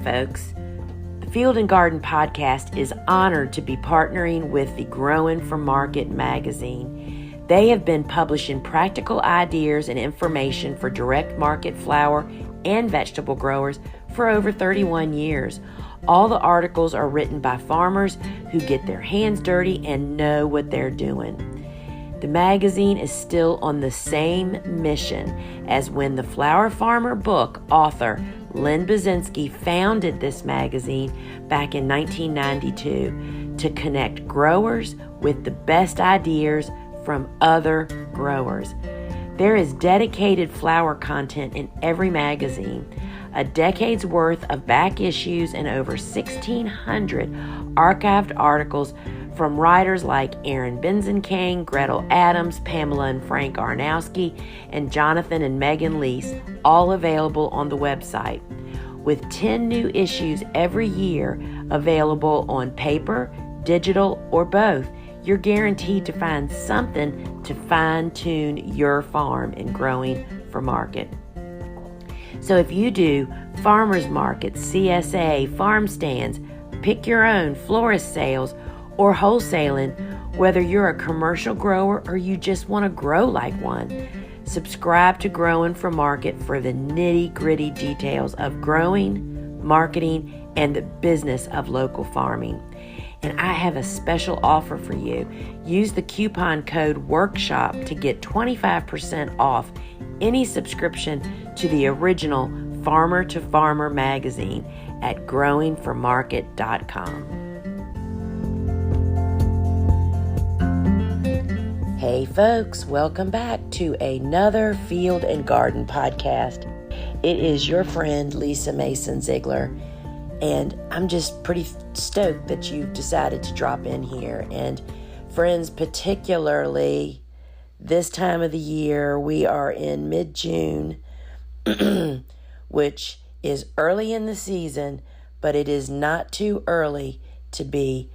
folks. The Field and Garden Podcast is honored to be partnering with the Growing for Market magazine. They have been publishing practical ideas and information for direct market flower and vegetable growers for over 31 years. All the articles are written by farmers who get their hands dirty and know what they're doing. The magazine is still on the same mission as when the Flower Farmer book author Lynn Basinski founded this magazine back in 1992 to connect growers with the best ideas from other growers. There is dedicated flower content in every magazine, a decade's worth of back issues, and over 1,600 archived articles from writers like Aaron Benzenkane, Gretel Adams, Pamela and Frank Arnowski, and Jonathan and Megan Lease, all available on the website. With 10 new issues every year available on paper, digital, or both, you're guaranteed to find something to fine-tune your farm in growing for market. So if you do farmers markets, CSA, farm stands, pick your own, florist sales, or wholesaling, whether you're a commercial grower or you just want to grow like one, subscribe to Growing for Market for the nitty-gritty details of growing, marketing, and the business of local farming. And I have a special offer for you. Use the coupon code WORKSHOP to get 25% off any subscription to the original Farmer to Farmer magazine at growingformarket.com. Hey folks, welcome back to another Field and Garden podcast. It is your friend Lisa Mason Ziegler, and I'm just pretty stoked that you've decided to drop in here. And friends, particularly this time of the year, we are in mid-June, which is early in the season, but it is not too early to be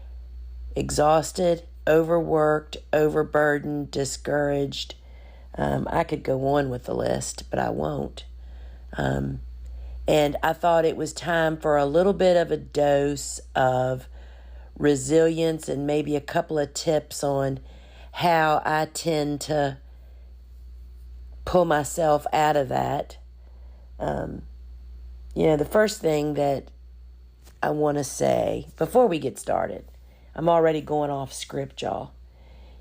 exhausted, overworked, overburdened, discouraged. I could go on with the list, but I won't. And I thought it was time for a little bit of a dose of resilience and maybe a couple of tips on how I tend to pull myself out of that. The first thing that I want to say before we get started, I'm already going off script, y'all.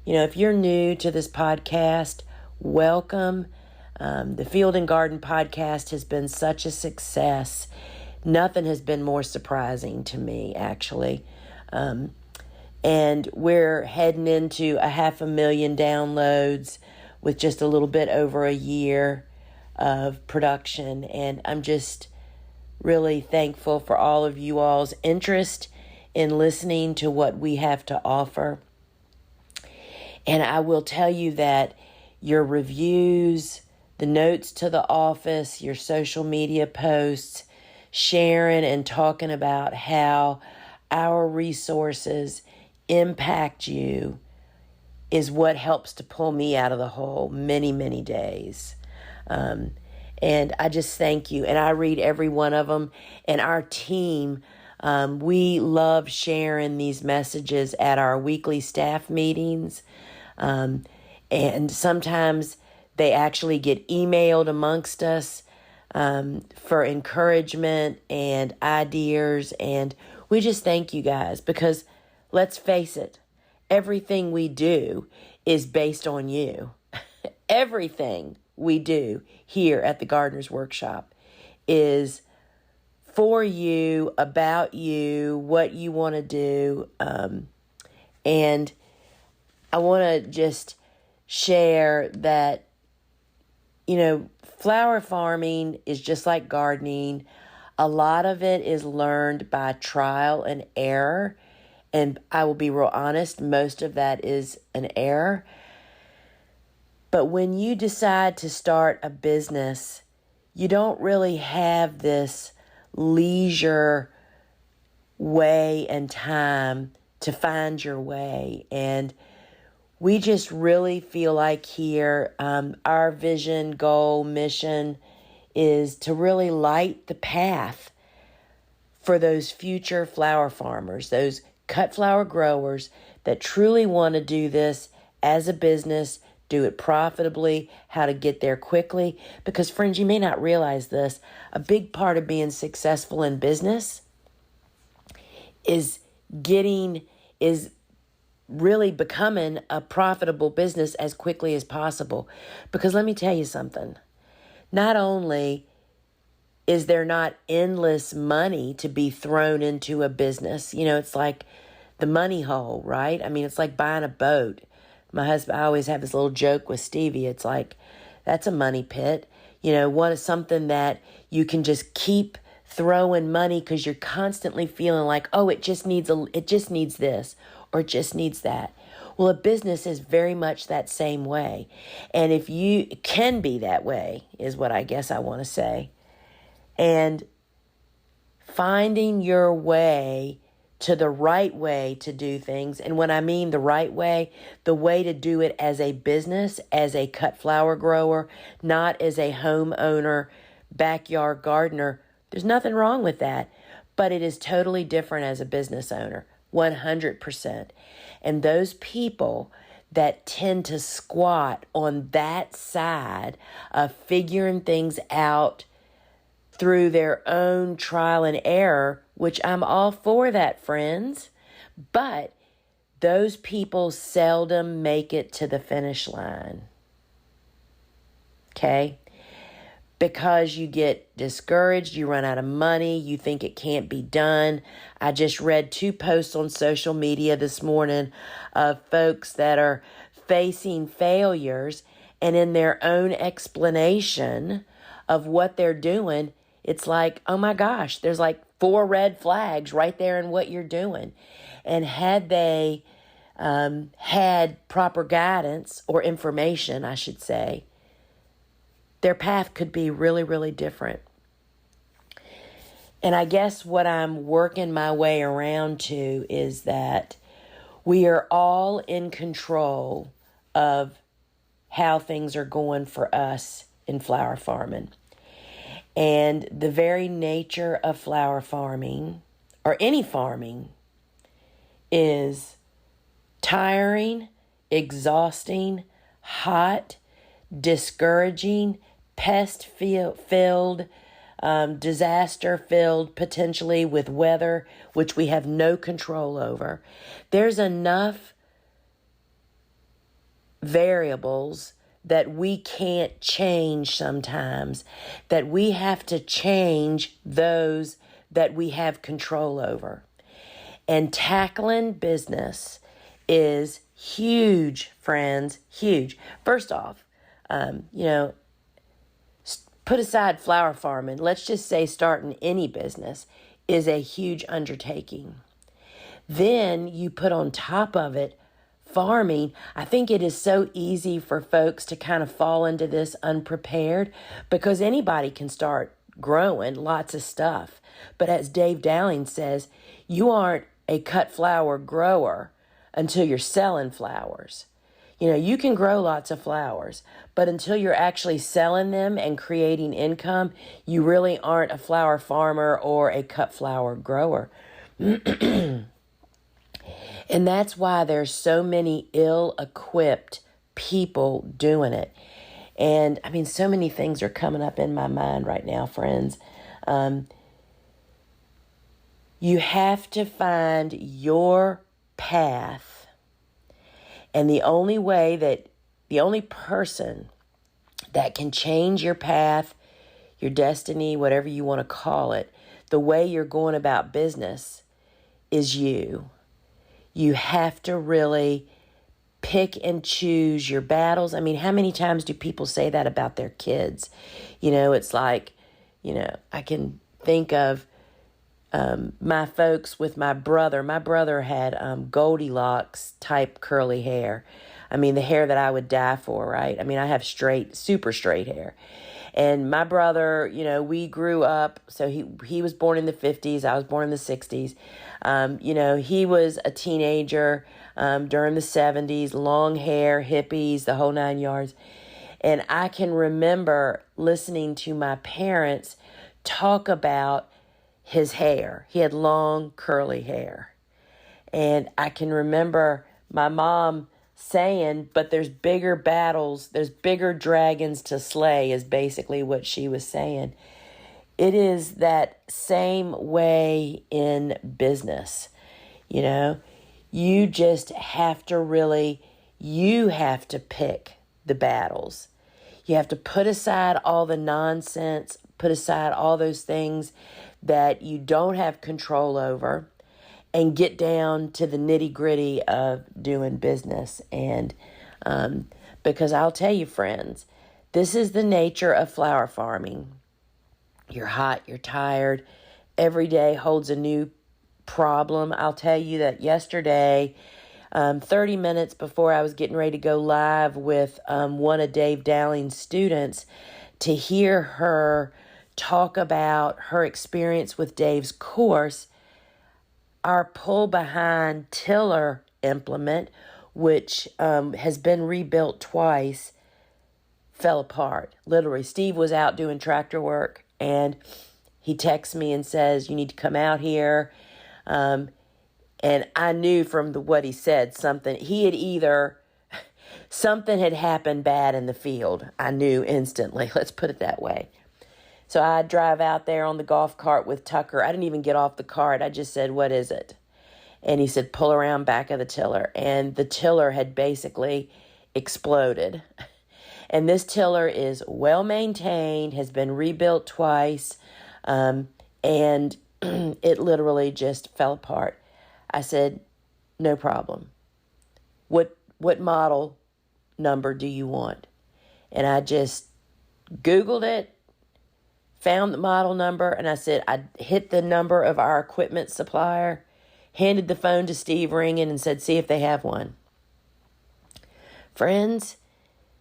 If you're new to this podcast, welcome. The Field and Garden Podcast has been such a success. Nothing has been more surprising to me, actually. And we're heading into 500,000 downloads with just a little bit over a year of production. And I'm just really thankful for all of you all's interest in listening to what we have to offer. And I will tell you that your reviews, the notes to the office, your social media posts, sharing and talking about how our resources impact you is what helps to pull me out of the hole many, many days. And I just thank you. And I read every one of them. And our team, we love sharing these messages at our weekly staff meetings. And sometimes they actually get emailed amongst us for encouragement and ideas. And we just thank you guys because let's face it, everything we do is based on you. Everything we do here at the Gardener's Workshop is for you, about you, what you want to do. And I want to just share that, flower farming is just like gardening. A lot of it is learned by trial and error. And I will be real honest, most of that is an error. But when you decide to start a business, you don't really have this leisure way and time to find your way. And we just really feel like here, our vision, goal, mission is to really light the path for those future flower farmers, those cut flower growers that truly want to do this as a business, do it profitably, how to get there quickly. Because friends, you may not realize this, a big part of being successful in business is really becoming a profitable business as quickly as possible. Because let me tell you something, not only is there not endless money to be thrown into a business, it's like the money hole, right? I mean, it's like buying a boat. My husband, I always have this little joke with Stevie. It's like, that's a money pit. One is something that you can just keep throwing money because you're constantly feeling like, oh, it just needs this or it just needs that. Well, a business is very much that same way. And if you can be that way is what I guess I want to say. And finding your way to the right way to do things. And when I mean the right way, the way to do it as a business, as a cut flower grower, not as a homeowner, backyard gardener. There's nothing wrong with that, but it is totally different as a business owner, 100%. And those people that tend to squat on that side of figuring things out through their own trial and error, which I'm all for that, friends, but those people seldom make it to the finish line. Okay? Because you get discouraged, you run out of money, you think it can't be done. I just read 2 posts on social media this morning of folks that are facing failures, and in their own explanation of what they're doing, it's like, oh my gosh, there's like 4 red flags right there in what you're doing. And had they had proper guidance or information, I should say, their path could be really, really different. And I guess what I'm working my way around to is that we are all in control of how things are going for us in flower farming. And the very nature of flower farming, or any farming, is tiring, exhausting, hot, discouraging, pest-filled, disaster-filled, potentially with weather, which we have no control over. There's enough variables that we can't change sometimes, that we have to change those that we have control over. And tackling business is huge, friends, huge. First off, put aside flower farming. Let's just say starting any business is a huge undertaking. Then you put on top of it farming. I think it is so easy for folks to kind of fall into this unprepared, because anybody can start growing lots of stuff. But as Dave Dowling says, you aren't a cut flower grower until you're selling flowers. You can grow lots of flowers, but until you're actually selling them and creating income, you really aren't a flower farmer or a cut flower grower. And that's why there's so many ill-equipped people doing it. And I mean, so many things are coming up in my mind right now, friends. You have to find your path. And the only person that can change your path, your destiny, whatever you want to call it, the way you're going about business is you. You have to really pick and choose your battles. I mean, how many times do people say that about their kids? It's like, I can think of my folks with my brother. My brother had Goldilocks type curly hair. I mean, the hair that I would die for, right? I mean, I have super straight hair. And my brother, we grew up, so he was born in the 50s. I was born in the 60s. He was a teenager during the 70s, long hair, hippies, the whole 9 yards. And I can remember listening to my parents talk about his hair. He had long, curly hair. And I can remember my mom saying, but there's bigger battles, there's bigger dragons to slay, is basically what she was saying. It is that same way in business. You know, you just have to really, you have to pick the battles. You have to put aside all the nonsense, put aside all those things that you don't have control over, and get down to the nitty-gritty of doing business. And because I'll tell you, friends, this is the nature of flower farming. You're hot, you're tired. Every day holds a new problem. I'll tell you that yesterday, 30 minutes before I was getting ready to go live with one of Dave Dowling's students, to hear her talk about her experience with Dave's course, our pull-behind tiller implement, which has been rebuilt twice, fell apart. Literally, Steve was out doing tractor work, and he texts me and says, you need to come out here. And I knew from what he said, something had happened bad in the field. I knew instantly, let's put it that way. So I drive out there on the golf cart with Tucker. I didn't even get off the cart. I just said, what is it? And he said, pull around back of the tiller. And the tiller had basically exploded. And this tiller is well maintained, has been rebuilt twice, and it literally just fell apart. I said, no problem. What model number do you want? And I just Googled it, found the model number, and I said, I hit the number of our equipment supplier, handed the phone to Steve ringing, and said, see if they have one. Friends,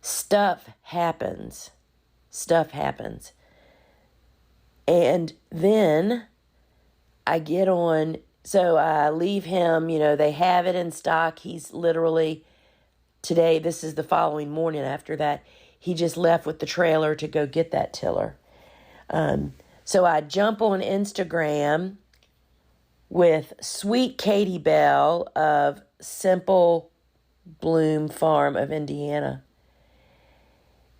stuff happens. Stuff happens. And then I get on, so I leave him, they have it in stock. He's literally, today, this is the following morning after that, he just left with the trailer to go get that tiller. So I jump on Instagram with sweet Katie Bell of Simple Bloom Farm of Indiana.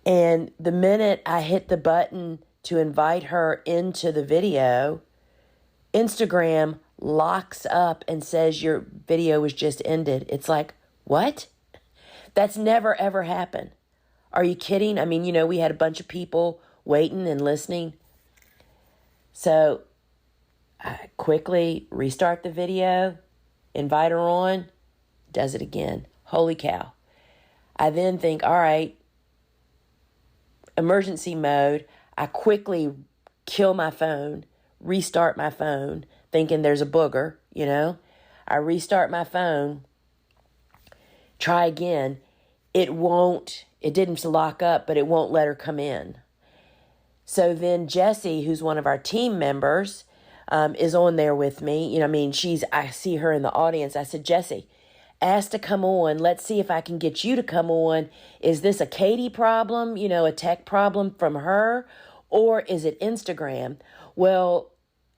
And the minute I hit the button to invite her into the video, Instagram locks up and says your video was just ended. It's like, what? That's never, ever happened. Are you kidding? I mean, we had a bunch of people waiting and listening. So I quickly restart the video, invite her on, does it again. Holy cow. I then think, all right, emergency mode. I quickly kill my phone, restart my phone, thinking there's a booger, I restart my phone, try again. It didn't lock up, but it won't let her come in. So then Jessie, who's one of our team members, is on there with me. I see her in the audience. I said, Jessie, ask to come on. Let's see if I can get you to come on. Is this a Katie problem, a tech problem from her, or is it Instagram? Well,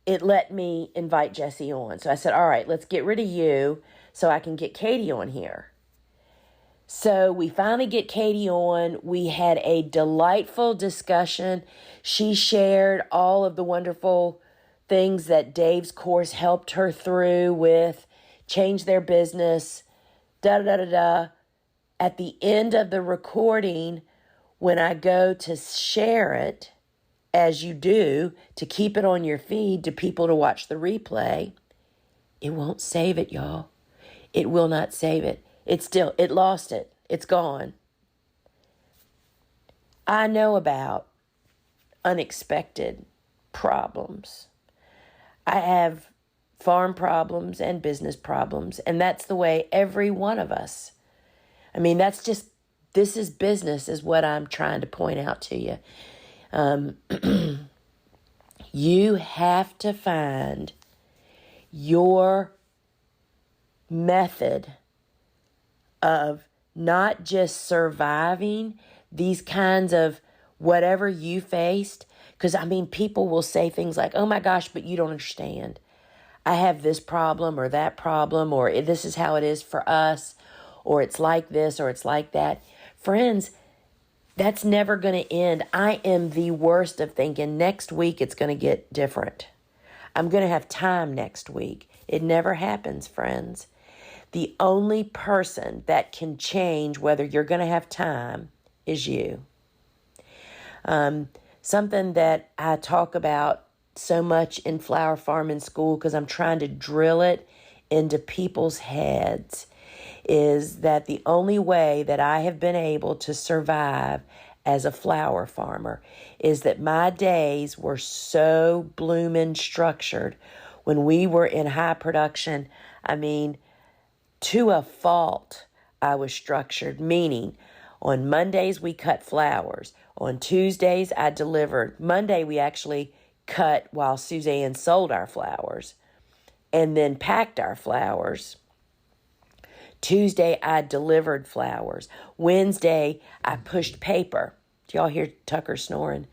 it let me invite Jessie on. So I said, all right, let's get rid of you so I can get Katie on here. So we finally get Katie on. We had a delightful discussion. She shared all of the wonderful things that Dave's course helped her through with, change their business, da-da-da-da-da. At the end of the recording, when I go to share it, as you do, to keep it on your feed to people to watch the replay, it won't save it, y'all. It will not save it. It lost it. It's gone. I know about unexpected problems. I have farm problems and business problems, and that's the way every one of us. I mean, this is business, is what I'm trying to point out to you. You have to find your method of not just surviving these kinds of whatever you faced, because people will say things like, oh my gosh, but you don't understand. I have this problem or that problem, or this is how it is for us, or it's like this or it's like that. Friends, that's never going to end. I am the worst of thinking next week it's going to get different. I'm going to have time next week. It never happens, friends. The only person that can change whether you're going to have time is you. Something that I talk about so much in Flower Farming School, because I'm trying to drill it into people's heads, is that the only way that I have been able to survive as a flower farmer is that my days were so bloomin' structured. When we were in high production, to a fault, I was structured, meaning on Mondays we cut flowers. On Tuesdays I delivered. Monday we actually cut while Suzanne sold our flowers and then packed our flowers. Tuesday, I delivered flowers. Wednesday, I pushed paper. Do y'all hear Tucker snoring?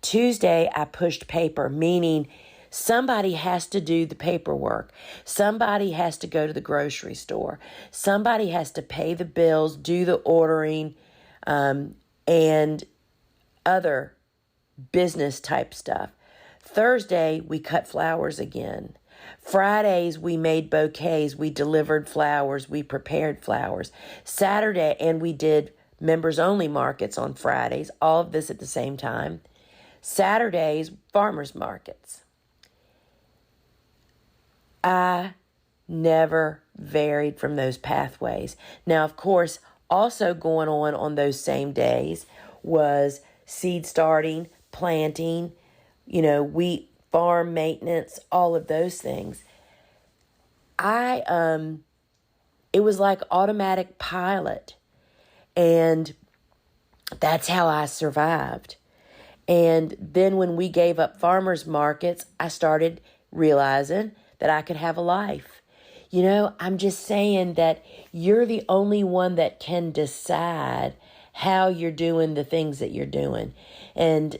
Tuesday, I pushed paper, meaning somebody has to do the paperwork. Somebody has to go to the grocery store. Somebody has to pay the bills, do the ordering, and other business type stuff. Thursday, we cut flowers again. Fridays, we made bouquets, we delivered flowers, we prepared flowers. Saturday, and we did members-only markets on Fridays, all of this at the same time. Saturdays, farmers markets. I never varied from those pathways. Now, of course, also going on those same days was seed starting, planting, wheat, farm maintenance, all of those things. It was like automatic pilot. And that's how I survived. And then when we gave up farmers markets, I started realizing that I could have a life. I'm just saying that you're the only one that can decide how you're doing the things that you're doing. And,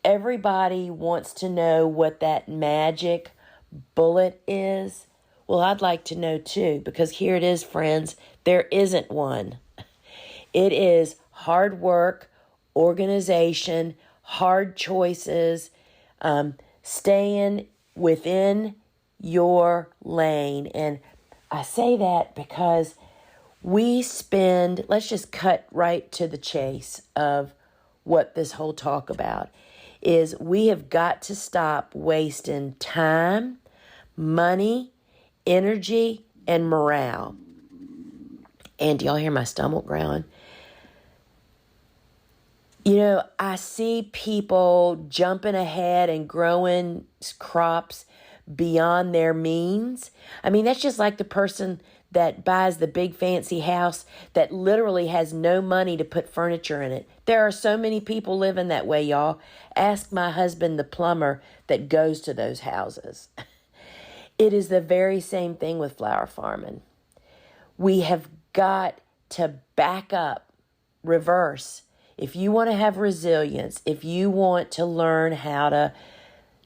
everybody wants to know what that magic bullet is. Well, I'd like to know too, because here it is, friends. There isn't one. It is hard work, organization, hard choices, staying within your lane. And I say that because let's just cut right to the chase of what this whole talk about is. We have got to stop wasting time, money, energy, and morale. And do y'all hear my stomach growling? I see people jumping ahead and growing crops beyond their means. That's just like the person that buys the big fancy house that literally has no money to put furniture in it. There are so many people living that way, y'all. Ask my husband, the plumber, that goes to those houses. It is the very same thing with flower farming. We have got to back up, reverse. If you want to have resilience, if you want to learn how to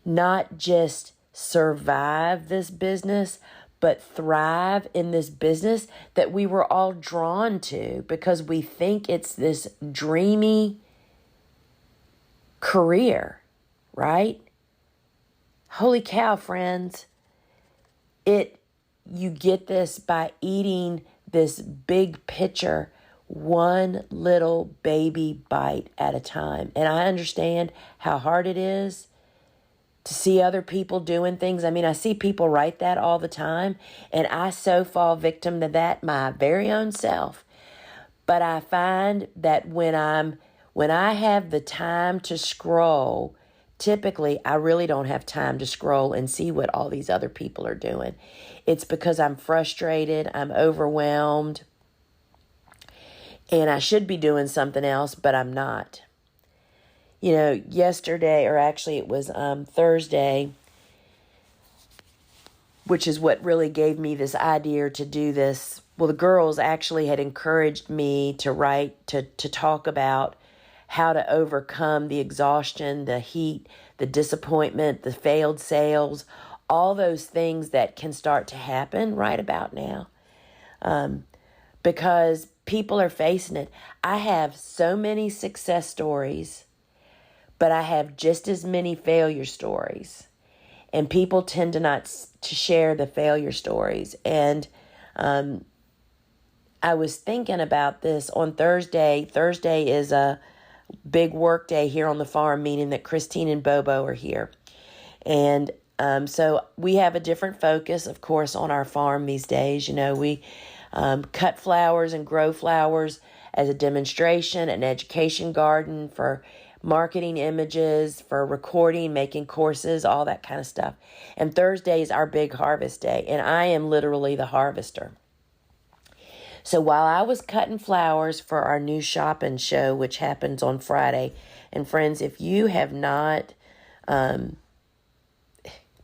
not just survive this business, but thrive in this business that we were all drawn to because we think it's this dreamy career, right? Holy cow, friends. You get this by eating this big picture, one little baby bite at a time. And I understand how hard it is to see other people doing things. I see people write that all the time, and I so fall victim to that my very own self. But I find that when I have the time to scroll, typically I really don't have time to scroll and see what all these other people are doing. It's because I'm frustrated, I'm overwhelmed, and I should be doing something else, but I'm not. Yesterday, or actually it was Thursday, which is what really gave me this idea to do this. Well, the girls actually had encouraged me to write, to talk about how to overcome the exhaustion, the heat, the disappointment, the failed sales, all those things that can start to happen right about now. Because people are facing it. I have so many success stories, but I have just as many failure stories. And people tend to not to share the failure stories. And I was thinking about this on Thursday. Thursday is a big work day here on the farm, meaning that Christine and Bobo are here. And so we have a different focus, of course, on our farm these days. You know, we cut flowers and grow flowers as a demonstration, an education garden for marketing images, for recording, making courses, all that kind of stuff. And Thursday is our big harvest day, and I am literally the harvester. So while I was cutting flowers for our new shopping show, which happens on Friday, and friends, if you have not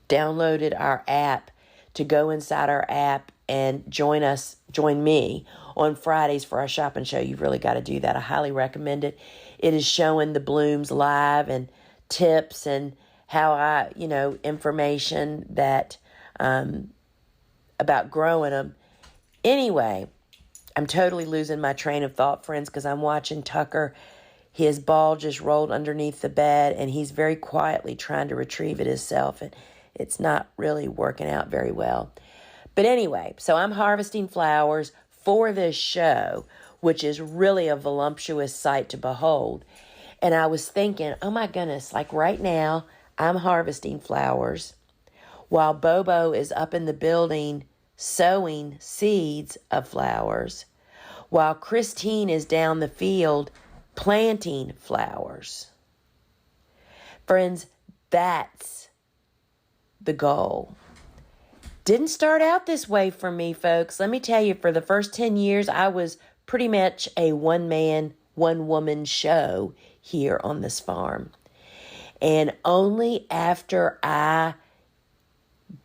downloaded our app, to go inside our app and join me on Fridays for our shopping show, you've really got to do that. I highly recommend it. It is showing the blooms live and tips and how information that about growing them. Anyway, I'm totally losing my train of thought, friends, because I'm watching Tucker. His ball just rolled underneath the bed, and he's very quietly trying to retrieve it himself, and it's not really working out very well. But anyway, so I'm harvesting flowers for this show, which is really a voluptuous sight to behold. And I was thinking, oh my goodness, like right now, I'm harvesting flowers while Bobo is up in the building sowing seeds of flowers, while Christine is down the field planting flowers. Friends, that's the goal. Didn't start out this way for me, folks. Let me tell you, for the first 10 years, I was pretty much a one-man, one-woman show here on this farm. And only after I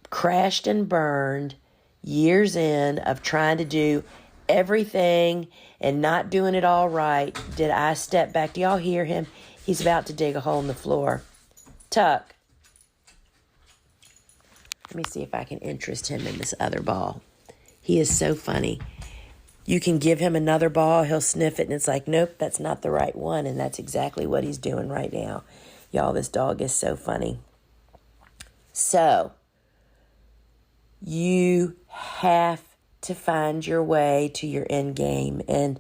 crashed and burned years in of trying to do everything and not doing it all right did I step back. Do y'all hear him? He's about to dig a hole in the floor. Tuck. Let me see if I can interest him in this other ball. He is so funny. You can give him another ball, he'll sniff it, and it's like, nope, that's not the right one. And that's exactly what he's doing right now. Y'all, this dog is so funny. So, you have to find your way to your end game. And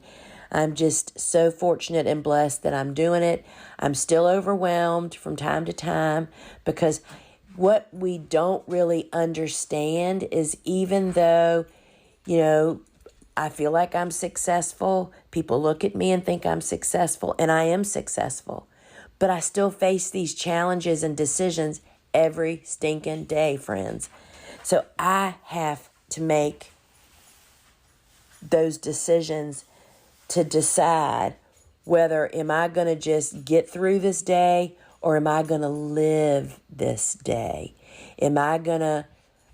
I'm just so fortunate and blessed that I'm doing it. I'm still overwhelmed from time to time because what we don't really understand is, even though, I feel like I'm successful, people look at me and think I'm successful, and I am successful, but I still face these challenges and decisions every stinking day, friends. So I have to make those decisions to decide whether am I going to just get through this day, or am I going to live this day? Am I going to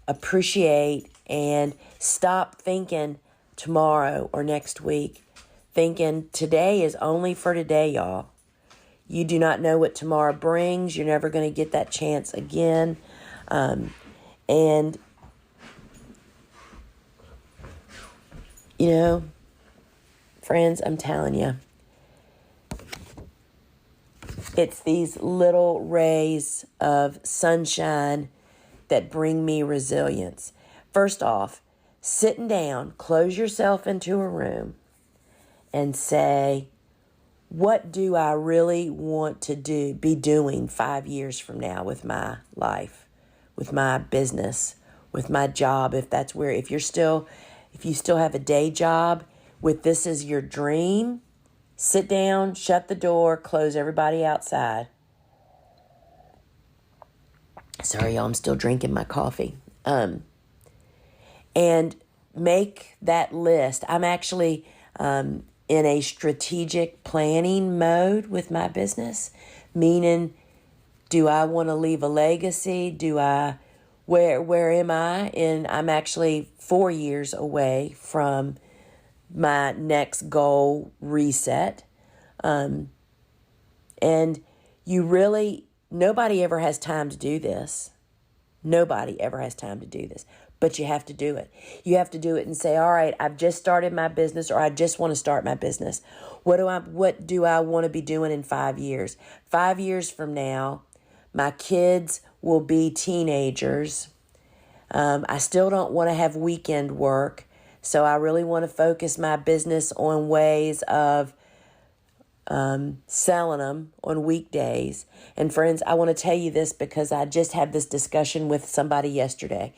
appreciate and stop thinking tomorrow or next week? Thinking today is only for today, y'all. You do not know what tomorrow brings. You're never going to get that chance again. And, friends, I'm telling you, it's these little rays of sunshine that bring me resilience. First off, sitting down, close yourself into a room and say, what do I really want to be doing 5 years from now with my life, with my business, with my job, if you still have a day job, with this as your dream, sit down, shut the door, close everybody outside. Sorry, y'all, I'm still drinking my coffee. And make that list. I'm actually in a strategic planning mode with my business, meaning, do I want to leave a legacy? Do I where am I? And I'm actually 4 years away from my next goal reset. And nobody ever has time to do this. Nobody ever has time to do this, but you have to do it. You have to do it and say, all right, I've just started my business, or I just want to start my business. What do I want to be doing in 5 years? 5 years from now, my kids will be teenagers. I still don't want to have weekend work. So I really want to focus my business on ways of selling them on weekdays. And friends, I want to tell you this because I just had this discussion with somebody yesterday.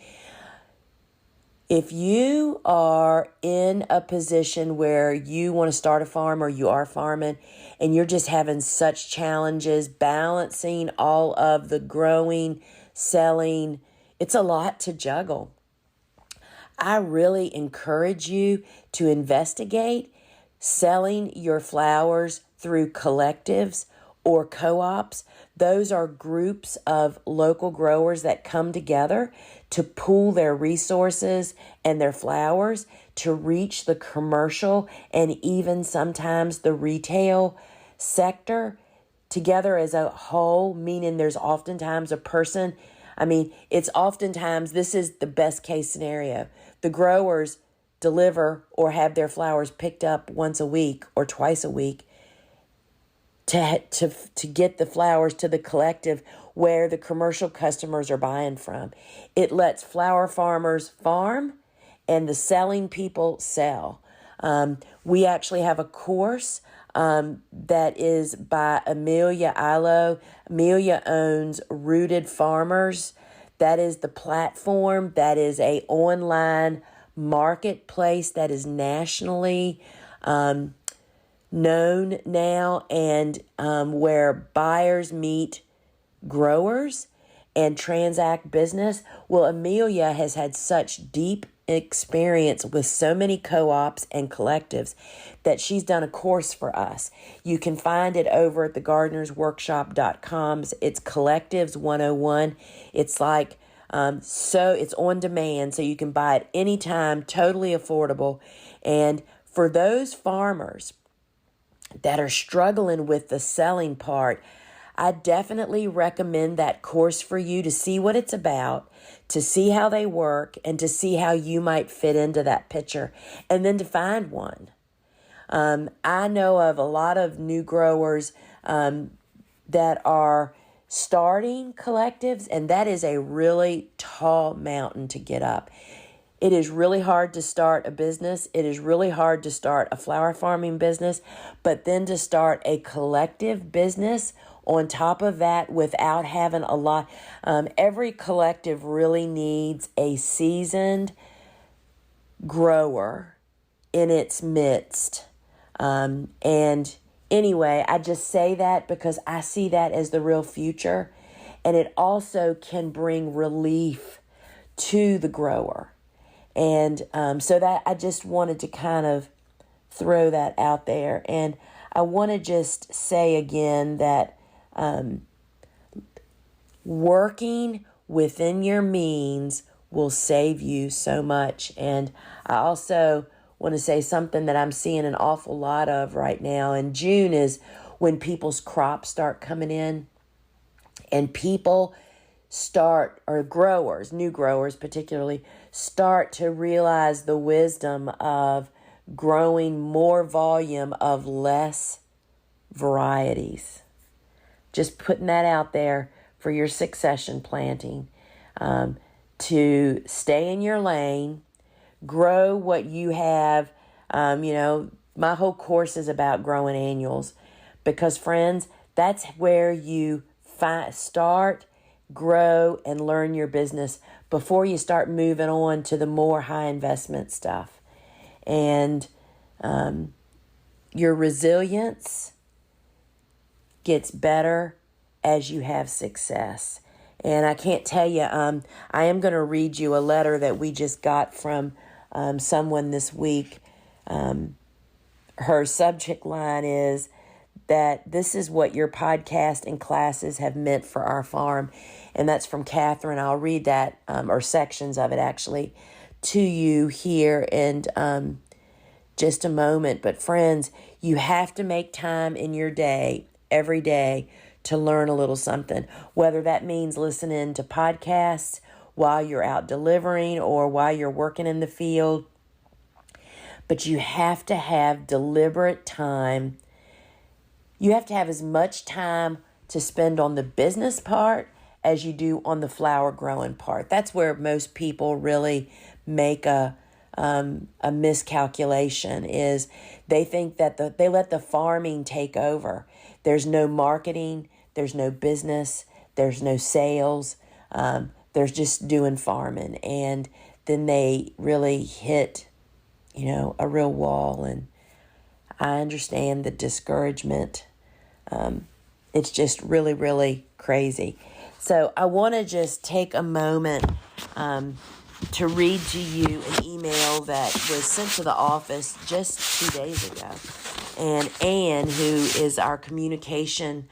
If you are in a position where you want to start a farm, or you are farming, and you're just having such challenges balancing all of the growing, selling, it's a lot to juggle. I really encourage you to investigate selling your flowers through collectives or co-ops. Those are groups of local growers that come together to pool their resources and their flowers to reach the commercial and even sometimes the retail sector together as a whole, meaning there's oftentimes a person. It's oftentimes, this is the best case scenario. The growers deliver or have their flowers picked up once a week or twice a week to get the flowers to the collective where the commercial customers are buying from. It lets flower farmers farm and the selling people sell. We actually have a course that is by Amelia Ilo. Amelia owns Rooted Farmers. That is the platform. That is a online marketplace that is nationally known now, and where buyers meet growers and transact business. Well, Amelia has had such deep experience with so many co-ops and collectives that she's done a course for us. You can find it over at thegardenersworkshop.com. It's Collectives 101. It's like it's on demand, so you can buy it anytime, totally affordable. And for those farmers that are struggling with the selling part, I definitely recommend that course for you to see what it's about, to see how they work, and to see how you might fit into that picture, and then to find one. I know of a lot of new growers that are starting collectives, and that is a really tall mountain to get up. It is really hard to start a business. It is really hard to start a flower farming business, but then to start a collective business on top of that without having a lot. Every collective really needs a seasoned grower in its midst. And anyway, I just say that because I see that as the real future. And it also can bring relief to the grower. And so that I just wanted to kind of throw that out there. And I want to just say again that working within your means will save you so much. And I also want to say something that I'm seeing an awful lot of right now. And June is when people's crops start coming in, and people start, or growers, new growers particularly, start to realize the wisdom of growing more volume of less varieties. Just putting that out there for your succession planting, to stay in your lane, grow what you have. My whole course is about growing annuals, because friends, that's where you start, grow, and learn your business before you start moving on to the more high investment stuff. And your resilience gets better as you have success. And I can't tell you, I am going to read you a letter that we just got from someone this week. Her subject line is, that this is what your podcast and classes have meant for our farm. And that's from Catherine. I'll read that, or sections of it actually, to you here in just a moment. But friends, you have to make time in your day, every day, to learn a little something, whether that means listening to podcasts while you're out delivering or while you're working in the field. But you have to have deliberate time. You have to have as much time to spend on the business part as you do on the flower growing part. That's where most people really make a miscalculation, is they think that they let the farming take over. There's no marketing, there's no business, there's no sales. There's just doing farming, and then they really hit, a real wall. And I understand the discouragement. It's just really, really crazy. So I want to just take a moment to read to you an email that was sent to the office just 2 days ago. And Anne, who is our communication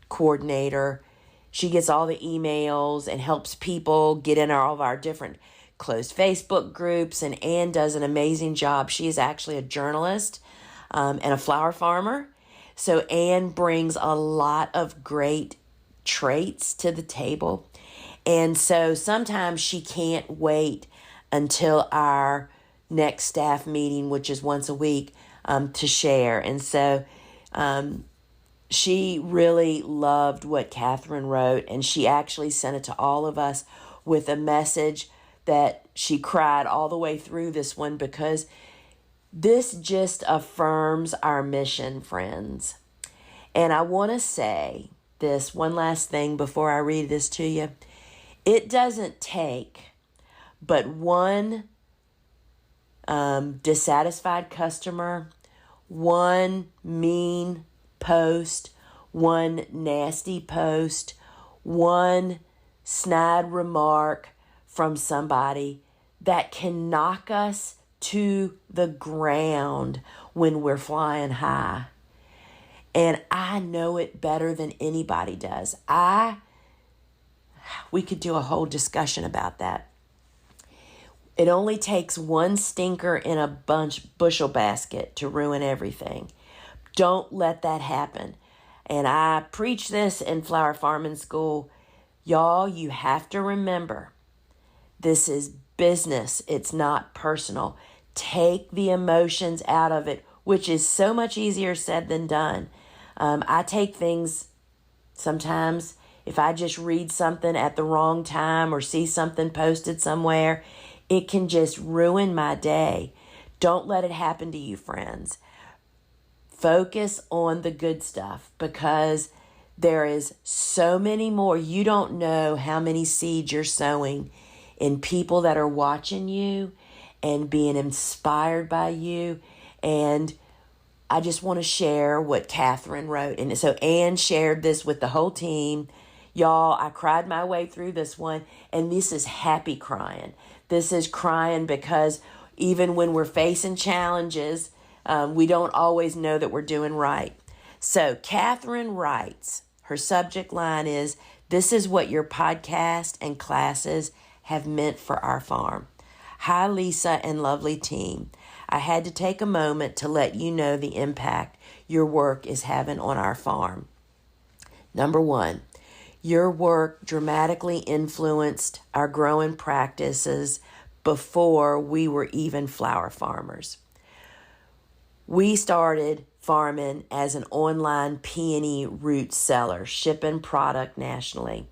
coordinator, she gets all the emails and helps people get in all of our different closed Facebook groups. And Anne does an amazing job. She is actually a journalist and a flower farmer. So Anne brings a lot of great traits to the table. And so sometimes she can't wait until our next staff meeting, which is once a week, to share. And so she really loved what Catherine wrote, and she actually sent it to all of us with a message that she cried all the way through this one, because this just affirms our mission, friends. And I want to say this one last thing before I read this to you. It doesn't take but one dissatisfied customer, one mean post, one nasty post, one snide remark from somebody that can knock us to the ground when we're flying high. And I know it better than anybody does. We could do a whole discussion about that. It only takes one stinker in a bushel basket to ruin everything. Don't let that happen. And I preach this in flower farming school. Y'all, you have to remember, this is business. It's not personal. Take the emotions out of it, which is so much easier said than done. I take things sometimes, if I just read something at the wrong time or see something posted somewhere, it can just ruin my day. Don't let it happen to you, friends. Focus on the good stuff, because there is so many more. You don't know how many seeds you're sowing in people that are watching you and being inspired by you. And I just want to share what Catherine wrote. And so Anne shared this with the whole team. Y'all, I cried my way through this one, and this is happy crying. This is crying because even when we're facing challenges, we don't always know that we're doing right. So Catherine writes, her subject line is, "This is what your podcast and classes have meant for our farm. Hi, Lisa and lovely team. I had to take a moment to let you know the impact your work is having on our farm. Number one, your work dramatically influenced our growing practices before we were even flower farmers. We started farming as an online peony root seller, shipping product nationally.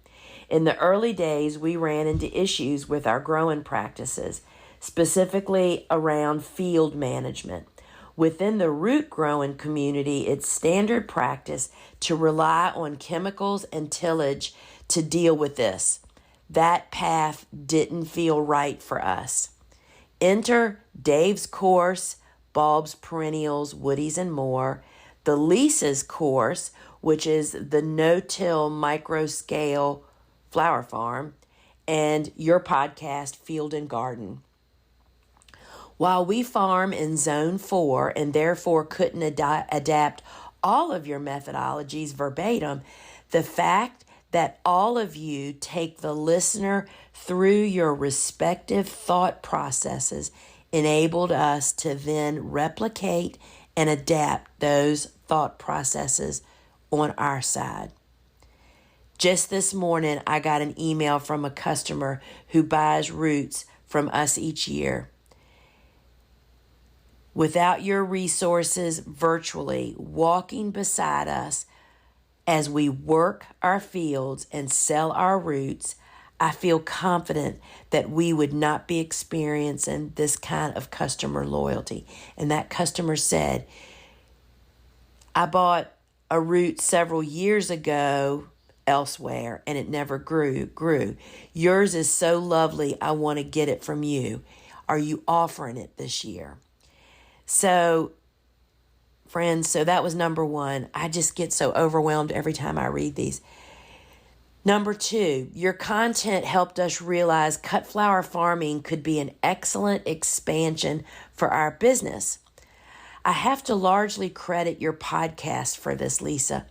In the early days, we ran into issues with our growing practices, specifically around field management. Within the root growing community, it's standard practice to rely on chemicals and tillage to deal with this. That path didn't feel right for us. Enter Dave's course, bulbs, perennials, woodies, and more. The Lisa's course, which is the no-till micro-scale flower farm, and your podcast, Field and Garden. While we farm in Zone 4 and therefore couldn't adapt all of your methodologies verbatim. The fact that all of you take the listener through your respective thought processes enabled us to then replicate and adapt those thought processes on our side. Just this morning, I got an email from a customer who buys roots from us each year. Without your resources virtually walking beside us as we work our fields and sell our roots, I feel confident that we would not be experiencing this kind of customer loyalty. And that customer said, I bought a root several years ago elsewhere and it never grew. Yours is so lovely. I want to get it from you. Are you offering it this year? So, friends, so that was number one. I just get so overwhelmed every time I read these. Number two, your content helped us realize cut flower farming could be an excellent expansion for our business. I have to largely credit your podcast for this, Lisa.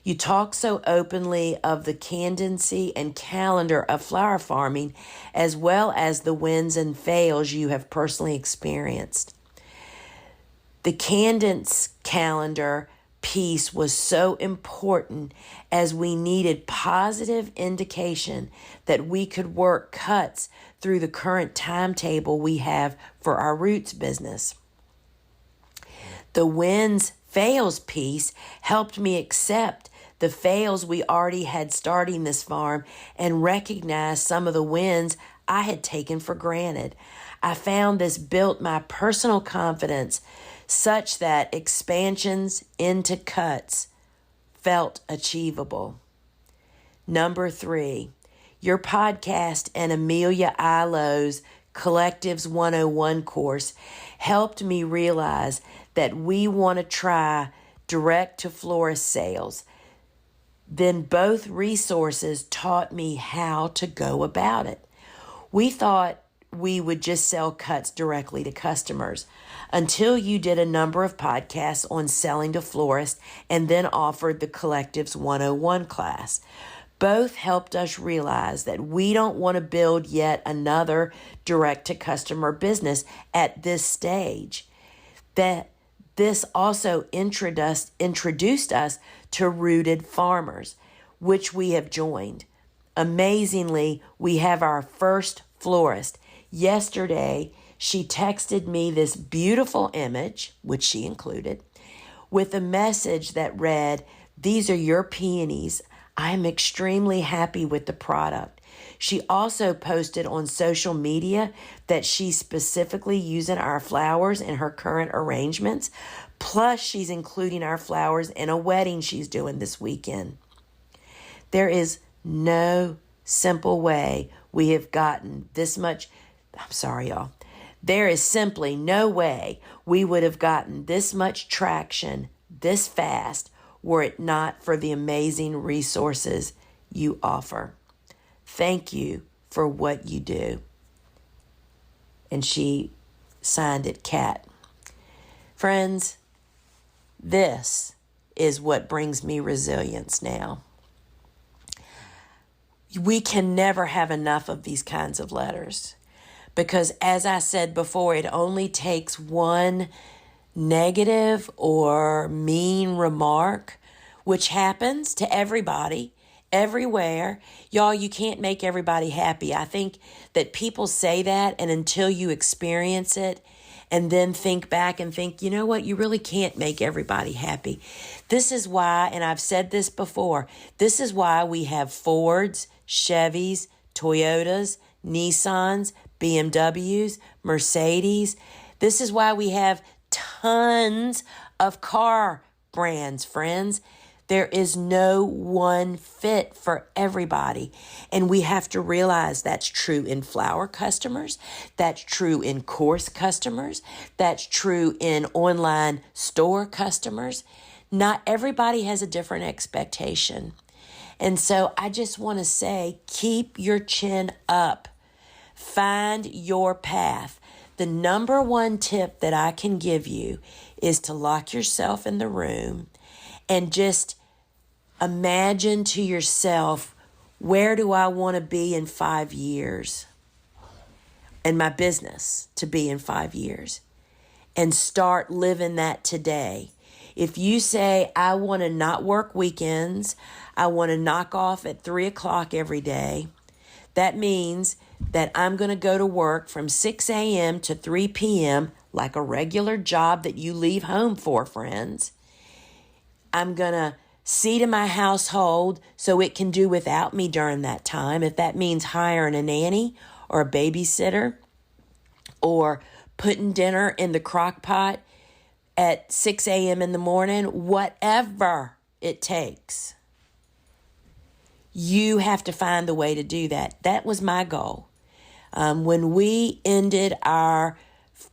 You talk so openly of the candency and calendar of flower farming, as well as the wins and fails you have personally experienced. The cadence calendar piece was so important as we needed positive indication that we could work cuts through the current timetable we have for our roots business. The wins fails piece helped me accept the fails we already had starting this farm and recognize some of the wins I had taken for granted. I found this built my personal confidence such that expansions into cuts felt achievable. Number three, your podcast and Amelia Ilo's Collectives 101 course helped me realize that we want to try direct to florist sales. Then both resources taught me how to go about it. We thought we would just sell cuts directly to customers until you did a number of podcasts on selling to florists and then offered the Collectives 101 class. Both helped us realize that we don't want to build yet another direct-to-customer business at this stage. That this also introduced us to Rooted Farmers, which we have joined. Amazingly, we have our first florist. Yesterday, she texted me this beautiful image, which she included, with a message that read, "These are your peonies. I am extremely happy with the product." She also posted on social media that she's specifically using our flowers in her current arrangements. Plus, she's including our flowers in a wedding she's doing this weekend. There is no simple way we have gotten this much. I'm sorry, y'all. There is simply no way we would have gotten this much traction this fast were it not for the amazing resources you offer. Thank you for what you do. And she signed it, Kat. Friends, this is what brings me resilience now. We can never have enough of these kinds of letters because, as I said before, it only takes one negative or mean remark, which happens to everybody, everywhere. Y'all, you can't make everybody happy. I think that people say that, and until you experience it and then think back and think, you know what, you really can't make everybody happy. This is why, and I've said this before, this is why we have Fords, Chevys, Toyotas, Nissans, BMWs, Mercedes. This is why we have tons of car brands, friends. There is no one fit for everybody. And we have to realize that's true in flower customers. That's true in course customers. That's true in online store customers. Not everybody has a different expectation. And so I just want to say, keep your chin up. Find your path. The number one tip that I can give you is to lock yourself in the room and just imagine to yourself, where do I want to be in 5 years? And my business to be in 5 years. And start living that today. If you say, I want to not work weekends, I want to knock off at 3 o'clock every day, that means that I'm going to go to work from 6 a.m. to 3 p.m. like a regular job that you leave home for, friends. I'm going to see to my household so it can do without me during that time. If that means hiring a nanny or a babysitter or putting dinner in the crock pot at 6 a.m. in the morning, whatever it takes. You have to find the way to do that. That was my goal. When we ended our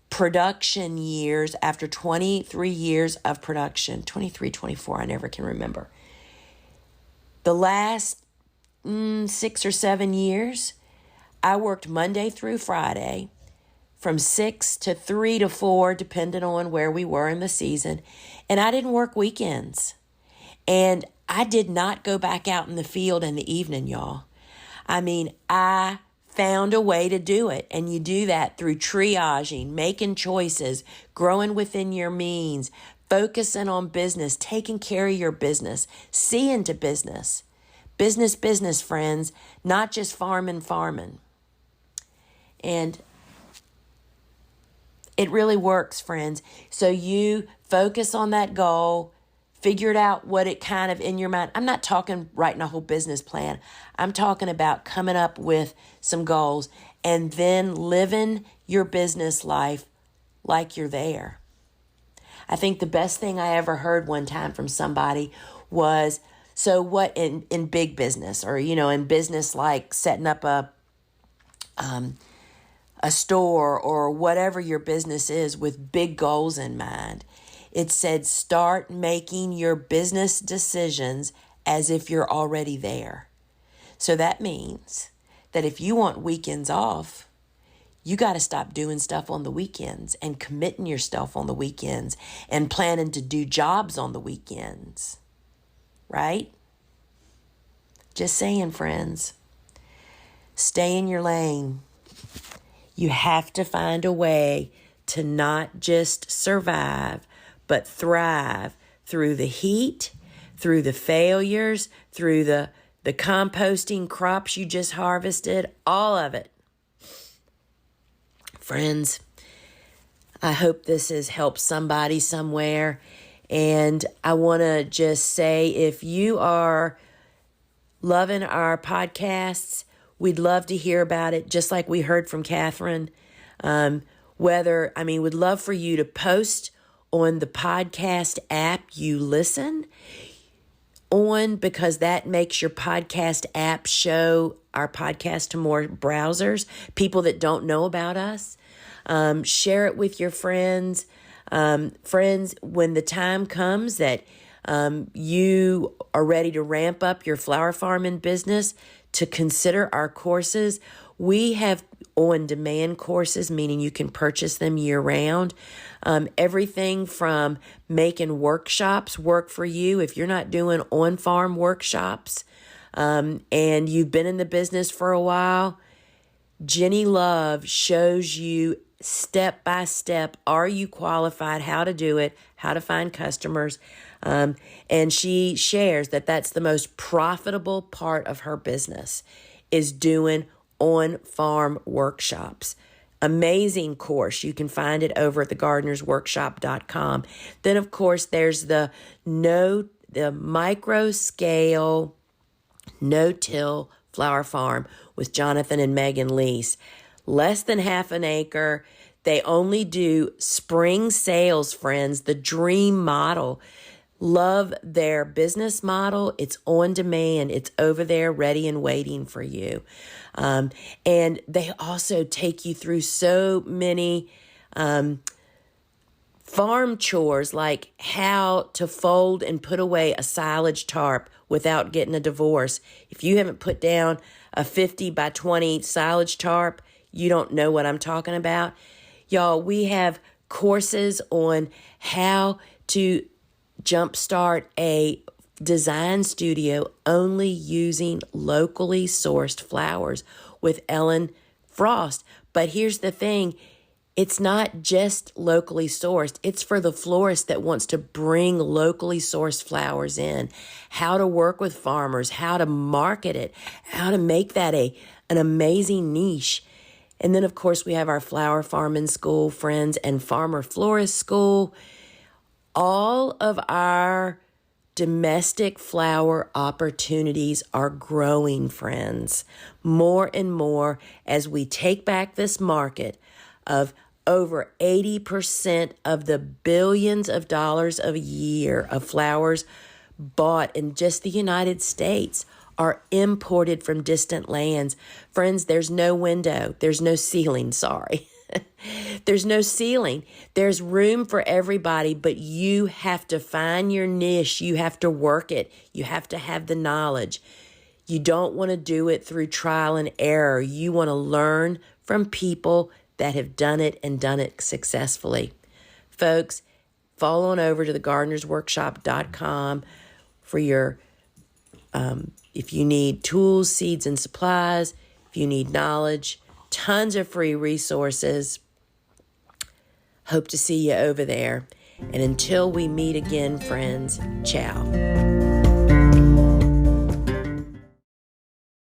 production years after 23 years of production, 23, 24, I never can remember. The last 6 or 7 years, I worked Monday through Friday from 6 to 3 to 4, depending on where we were in the season. And I didn't work weekends. And I did not go back out in the field in the evening, y'all. I mean, I found a way to do it. And you do that through triaging, making choices, growing within your means, focusing on business, taking care of your business, seeing to business. Business, friends, not just farming. And it really works, friends. So you focus on that goal, figured out what it kind of in your mind. I'm not talking writing a whole business plan. I'm talking about coming up with some goals and then living your business life like you're there. I think the best thing I ever heard one time from somebody was, so what in big business or, in business like setting up a store or whatever your business is with big goals in mind. It said, start making your business decisions as if you're already there. So that means that if you want weekends off, you got to stop doing stuff on the weekends and committing yourself on the weekends and planning to do jobs on the weekends. Right? Just saying, friends. Stay in your lane. You have to find a way to not just survive, but thrive through the heat, through the failures, through the composting crops you just harvested, all of it. Friends, I hope this has helped somebody somewhere. And I want to just say, if you are loving our podcasts, we'd love to hear about it, just like we heard from Catherine. We'd love for you to post on the podcast app you listen on, because that makes your podcast app show our podcast to more browsers, people that don't know about us. Share it with your friends. Friends, when the time comes that you are ready to ramp up your flower farming business, to consider our courses. We have on-demand courses, meaning you can purchase them year-round. Everything from making workshops work for you. If you're not doing on-farm workshops and you've been in the business for a while, Jenny Love shows you step by step, are you qualified, how to do it, how to find customers. And she shares that that's the most profitable part of her business, is doing on-farm workshops. Amazing course. You can find it over at thegardenersworkshop.com. Then, of course, there's the micro scale no-till flower farm with Jonathan and Megan Lease. Less than half an acre. They only do spring sales, friends. The dream model. Love their business model. It's on demand. It's over there ready and waiting for you. And they also take you through so many farm chores, like how to fold and put away a silage tarp without getting a divorce. If you haven't put down a 50 by 20 silage tarp, you don't know what I'm talking about. Y'all, we have courses on how to jumpstart a design studio only using locally sourced flowers with Ellen Frost. But here's the thing. It's not just locally sourced. It's for the florist that wants to bring locally sourced flowers in, how to work with farmers, how to market it, how to make that an amazing niche. And then, of course, we have our flower farming school friends and Farmer-Florist school. All of our domestic flower opportunities are growing, friends, more and more as we take back this market of over 80% of the billions of dollars a year of flowers bought in just the United States are imported from distant lands. Friends, there's no window. There's no ceiling, sorry. There's no ceiling. There's room for everybody, but you have to find your niche. You have to work it. You have to have the knowledge. You don't want to do it through trial and error. You want to learn from people that have done it and done it successfully. Folks, fall on over to thegardenersworkshop.com for your, if you need tools, seeds, and supplies, if you need knowledge, tons of free resources. Hope to see you over there. And until we meet again, friends, ciao.